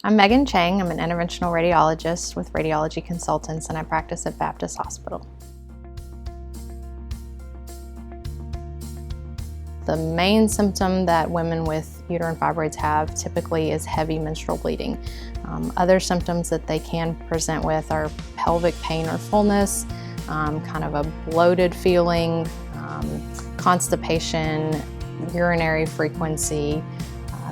I'm Megan Chang. I'm an interventional radiologist with Radiology Consultants, and I practice at Baptist Hospital. The main symptom that women with uterine fibroids have typically is heavy menstrual bleeding. Other symptoms that they can present with are pelvic pain or fullness, kind of a bloated feeling, constipation, urinary frequency.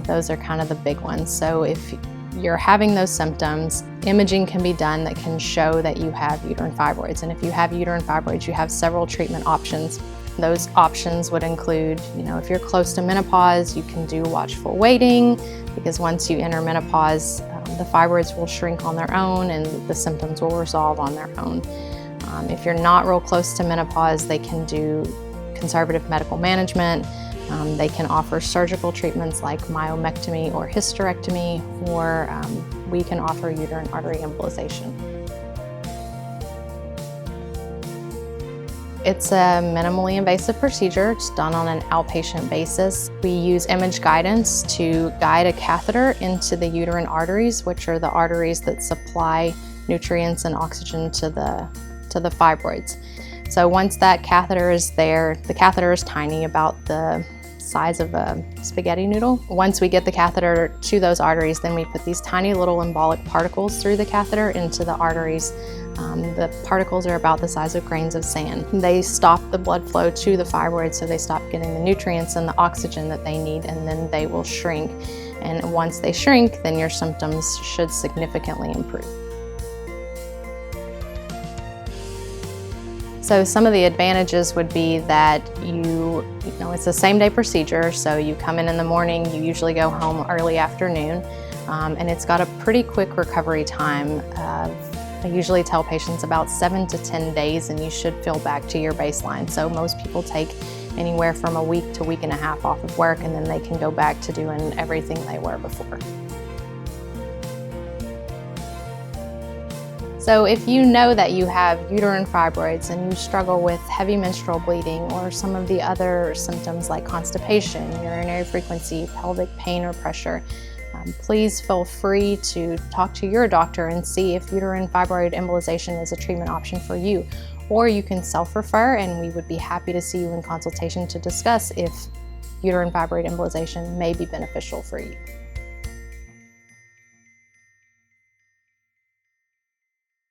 Those are kind of the big ones. So if you're having those symptoms, imaging can be done that can show that you have uterine fibroids. And if you have uterine fibroids, you have several treatment options. Those options would include, if you're close to menopause, you can do watchful waiting, because once you enter menopause, the fibroids will shrink on their own and the symptoms will resolve on their own. If you're not real close to menopause, they can do conservative medical management. They can offer surgical treatments like myomectomy or hysterectomy, or we can offer uterine artery embolization. It's a minimally invasive procedure. It's done on an outpatient basis. We use image guidance to guide a catheter into the uterine arteries, which are the arteries that supply nutrients and oxygen to the fibroids. So once that catheter is there, the catheter is tiny, about the size of a spaghetti noodle. Once we get the catheter to those arteries, then we put these tiny little embolic particles through the catheter into the arteries. The particles are about the size of grains of sand. They stop the blood flow to the fibroids, so they stop getting the nutrients and the oxygen that they need, and then they will shrink. And once they shrink, then your symptoms should significantly improve. So some of the advantages would be that it's a same-day procedure, so you come in the morning, you usually go home early afternoon, and it's got a pretty quick recovery time. I usually tell patients about 7 to 10 days and you should feel back to your baseline. So most people take anywhere from a week to a week and a half off of work, and then they can go back to doing everything they were before. So if you know that you have uterine fibroids and you struggle with heavy menstrual bleeding or some of the other symptoms like constipation, urinary frequency, pelvic pain or pressure, please feel free to talk to your doctor and see if uterine fibroid embolization is a treatment option for you. Or you can self-refer, and we would be happy to see you in consultation to discuss if uterine fibroid embolization may be beneficial for you.